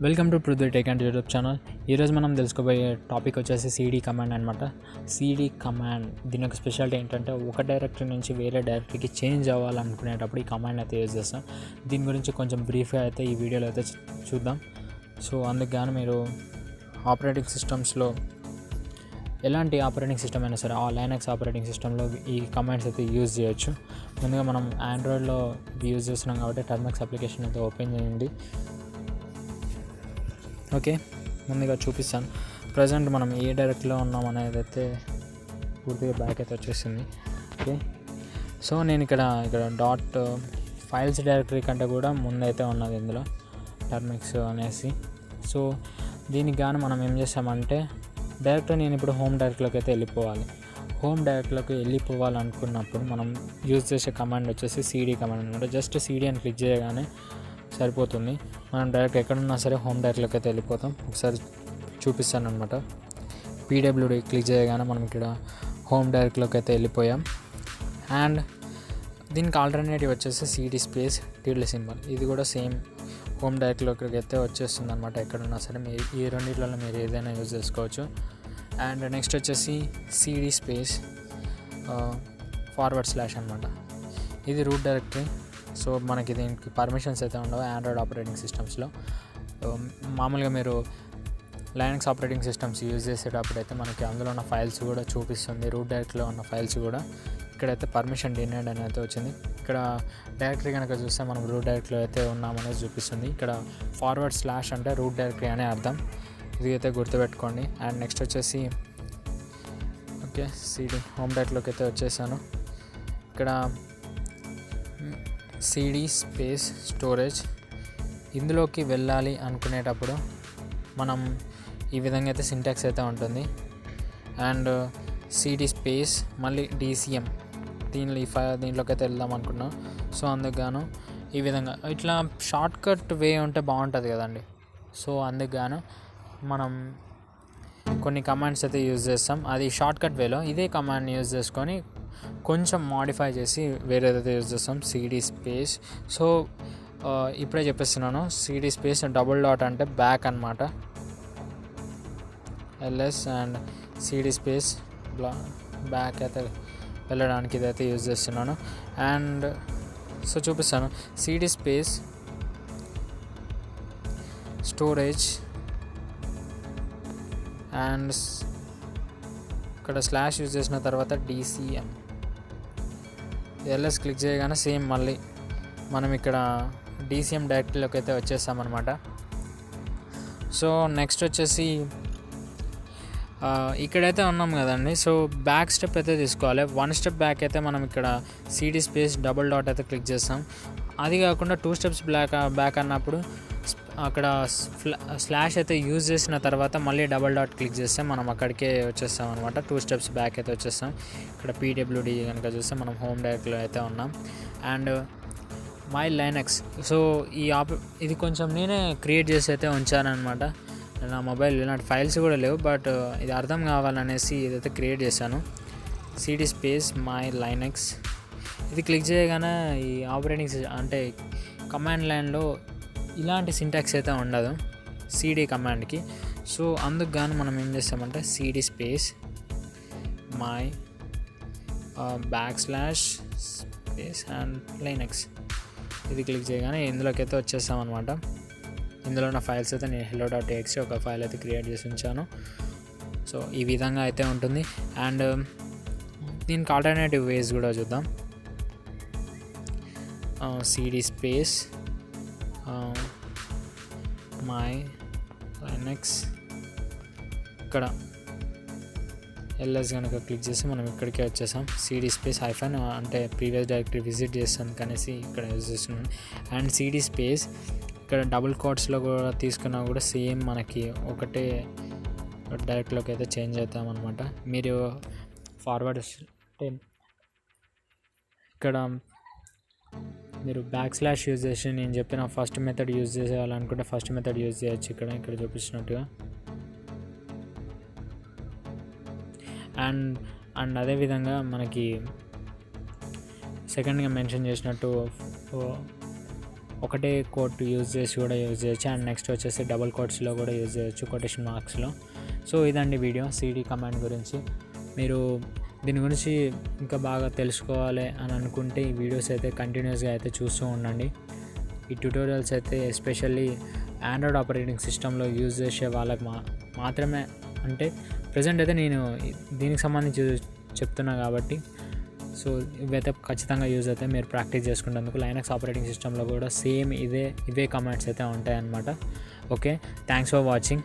Welcome to Prithvi tech and YouTube channel. ఈరోజు మనం తెలుసుకోబోయే టాపిక్ వచ్చేసి సీడీ కమాండ్ అనమాట. సీడీ కమాండ్ దీని యొక్క స్పెషాలిటీ ఏంటంటే ఒక డైరెక్టరీ నుంచి వేరే డైరెక్టరీకి చేంజ్ అవ్వాలనుకునేటప్పుడు ఈ కమాండ్ అయితే యూజ్ చేస్తాం. దీని గురించి కొంచెం బ్రీఫ్గా అయితే ఈ వీడియోలో అయితే చూద్దాం. సో అందుకు గాను మీరు ఆపరేటింగ్ సిస్టమ్స్లో ఎలాంటి ఆపరేటింగ్ సిస్టమ్ అయినా సరే ఆ లైనక్స్ ఆపరేటింగ్ సిస్టంలో ఈ కమాండ్స్ అయితే యూజ్ చేయొచ్చు. ముందుగా మనం ఆండ్రాయిడ్లో యూజ్ చేస్తున్నాం కాబట్టి టర్మక్స్ అప్లికేషన్ అయితే ఓపెన్ చేయండి. ఓకే, ముందుగా చూపిస్తాను ప్రజెంట్ మనం ఏ డైరెక్ట్లో ఉన్నాం అనేది అయితే పూర్తిగా బ్యాక్ అయితే వచ్చేసింది. ఓకే, సో నేను ఇక్కడ డాట్ ఫైల్స్ డైరెక్టరీ కంటే కూడా ముందైతే ఉన్నది ఇందులో టర్మిక్స్ అనేసి. సో దీనికి గాను మనం ఏం చేస్తామంటే డైరెక్ట్ నేను ఇప్పుడు హోమ్ డైరెక్ట్లోకి అయితే వెళ్ళిపోవాలి. హోమ్ డైరెక్ట్లోకి వెళ్ళిపోవాలనుకున్నప్పుడు మనం యూజ్ చేసే కమాండ్ వచ్చేసి సీడీ కమాండ్ అనమాట. జస్ట్ సీడీ అని క్లిక్ చేయగానే సరిపోతుంది. మనం డైరెక్ట్ ఎక్కడున్నా సరే హోమ్ డైరెక్ట్లోకి అయితే వెళ్ళిపోతాం. ఒకసారి చూపిస్తాను అనమాట. పీడబ్ల్యూడీ క్లిక్ చేయగానే మనం ఇక్కడ హోమ్ డైరెక్ట్లోకి అయితే వెళ్ళిపోయాం. అండ్ దీనికి ఆల్టర్నేటివ్ వచ్చేసి సీడీ స్పేస్ టిల్డ్ సింబల్, ఇది కూడా సేమ్ హోమ్ డైరెక్ట్లోకి అయితే వచ్చేస్తుంది అనమాట. ఎక్కడున్నా సరే మీరు ఈ రెండింటిలో మీరు ఏదైనా యూజ్ చేసుకోవచ్చు. అండ్ నెక్స్ట్ వచ్చేసి సీడీ స్పేస్ // అనమాట. ఇది రూట్ డైరెక్టరీ. సో మనకి దీనికి పర్మిషన్స్ అయితే ఉండవు ఆండ్రాయిడ్ ఆపరేటింగ్ సిస్టమ్స్లో. మామూలుగా మీరు లైనక్స్ ఆపరేటింగ్ సిస్టమ్స్ యూజ్ చేసేటప్పుడు అయితే మనకి అందులో ఉన్న ఫైల్స్ కూడా చూపిస్తుంది. రూట్ డైరెక్టరీలో ఉన్న ఫైల్స్ కూడా ఇక్కడైతే పర్మిషన్ డినైడ్ అని అయితే వచ్చింది. ఇక్కడ డైరెక్టరీ కనుక చూస్తే మనం రూట్ డైరెక్టరీలో అయితే ఉన్నామనేది చూపిస్తుంది. ఇక్కడ // అంటే రూట్ డైరెక్టరీ అనే అర్థం. ఇది అయితే గుర్తుపెట్టుకోండి. అండ్ నెక్స్ట్ వచ్చేసి ఓకే సీడీ హోమ్ డైరెక్టరీలోకి అయితే వచ్చేసాను. ఇక్కడ సీడీ స్పేస్ స్టోరేజ్ ఇందులోకి వెళ్ళాలి అనుకునేటప్పుడు మనం ఈ విధంగా అయితే సింటాక్స్ అయితే ఉంటుంది. అండ్ సీడీ స్పేస్ మళ్ళీ DCM దీంట్లోకి అయితే వెళ్దాం అనుకున్నాం. సో అందుకు గాను ఈ విధంగా ఇట్లా షార్ట్ కట్ వే ఉంటే బాగుంటుంది కదండి. సో అందుకు గాను మనం కొన్ని కమాండ్స్ అయితే యూజ్ చేస్తాం. అది షార్ట్ కట్ వేలో ఇదే కమాండ్ యూజ్ చేసుకొని కొంచెం మాడిఫై చేసి వేరేదైతే యూజ్ చేస్తాం. సీడీ స్పేస్ సో ఇప్పుడే చెప్పేస్తున్నాను. సీడీ స్పేస్ // అంటే బ్యాక్ అనమాట. LS and CD space back అయితే వెళ్ళడానికి ఇదైతే యూజ్ చేస్తున్నాను. అండ్ సో చూపిస్తాను. సీడీ స్పేస్ స్టోరేజ్ అండ్ ఇక్కడ / యూజ్ చేసిన తర్వాత DCM LS క్లిక్ చేయగానే సేమ్ మళ్ళీ మనం ఇక్కడ DCM డైరెక్టరీలోకి అయితే వచ్చేస్తామన్నమాట. సో నెక్స్ట్ వచ్చేసి ఇక్కడైతే ఉన్నాం కదండి. సో బ్యాక్ స్టెప్ అయితే తీసుకోవాలి. 1 స్టెప్ బ్యాక్ అయితే మనం ఇక్కడ సీడీ స్పేస్ // అయితే క్లిక్ చేస్తాం. అది కాకుండా 2 స్టెప్స్ బ్యాక్ అన్నప్పుడు అక్కడ / అయితే యూజ్ చేసిన తర్వాత మళ్ళీ // క్లిక్ చేస్తే మనం అక్కడికే వచ్చేస్తాం అనమాట. 2 స్టెప్స్ బ్యాక్ అయితే వచ్చేస్తాం. ఇక్కడ PWD కనుక చూస్తే మనం హోమ్ డైరెక్ట్లో అయితే ఉన్నాం. అండ్ మై లైనక్స్ సో ఇది కొంచెం నేనే క్రియేట్ చేసి అయితే ఉంచానమాట. నా మొబైల్ ఇలాంటి ఫైల్స్ కూడా లేవు, బట్ ఇది అర్థం కావాలనేసి ఇదైతే క్రియేట్ చేశాను. సీడీ స్పేస్ మై లైనక్స్ ఇది క్లిక్ చేయగానే ఈ ఆపరేటింగ్ అంటే కమాండ్ లైన్లో ఇలాంటి సింటాక్స్ అయితే ఉండదు సీడీ కమాండ్కి. సో అందుకు గాను మనం ఏం చేస్తామంటే CD space my / space and Linux ఇది క్లిక్ చేయగానే ఇందులోకి అయితే వచ్చేస్తామన్నమాట. ఇందులో ఉన్న ఫైల్స్ అయితే నేను hello.txt ఒక ఫైల్ అయితే క్రియేట్ చేసి ఉంచాను. సో ఈ విధంగా అయితే ఉంటుంది. అండ్ దీనికి ఆల్టర్నేటివ్ వేస్ కూడా చూద్దాం. సీడీ స్పేస్ మై లైనక్స్ ఇక్కడ LS కనుక క్లిక్ చేసి మనం ఇక్కడికే వచ్చేసాం. సీడీ స్పేస్ హైఫన్ అంటే ప్రీవియస్ డైరెక్టరీ విజిట్ చేస్తాను కనేసి ఇక్కడ యూజ్ చేస్తున్నాను. అండ్ సీడీ స్పేస్ ఇక్కడ // కూడా తీసుకున్నా కూడా సేమ్ మనకి ఒకటే డైరెక్ట్లోకి అయితే చేంజ్ అవుతామన్నమాట. మీరు ఫార్వర్డ్ అంటే ఇక్కడ మీరు // యూజ్ చేసి నేను చెప్పిన ఫస్ట్ మెథడ్ యూజ్ చేసేయాలనుకుంటే ఫస్ట్ మెథడ్ యూజ్ చేయొచ్చు ఇక్కడ చూపించినట్టుగా. అండ్ అదేవిధంగా మనకి సెకండ్గా మెన్షన్ చేసినట్టు ఒకటే కోట్ యూజ్ చేసి కూడా యూజ్ చేయొచ్చు. అండ్ నెక్స్ట్ వచ్చేసి డబుల్ కోట్స్లో కూడా యూజ్ చేయొచ్చు, కొటేషన్ మార్క్స్లో. సో ఇదండి వీడియో CD కమాండ్ గురించి. మీరు దీని గురించి ఇంకా బాగా తెలుసుకోవాలి అని అనుకుంటే ఈ వీడియోస్ అయితే కంటిన్యూస్గా అయితే చూస్తూ ఉండండి. ఈ ట్యూటోరియల్స్ అయితే ఎస్పెషల్లీ ఆండ్రాయిడ్ ఆపరేటింగ్ సిస్టంలో యూజ్ చేసే వాళ్ళకి మాత్రమే, అంటే ప్రజెంట్ అయితే నేను దీనికి సంబంధించి చెప్తున్నా కాబట్టి సో ఇవైతే ఖచ్చితంగా యూజ్ అవుతాయి మీరు ప్రాక్టీస్ చేసుకునేందుకు. లైనక్స్ ఆపరేటింగ్ సిస్టంలో కూడా సేమ్ ఇవే కమాండ్స్ అయితే ఉంటాయి అన్నమాట. Okay, thanks for watching.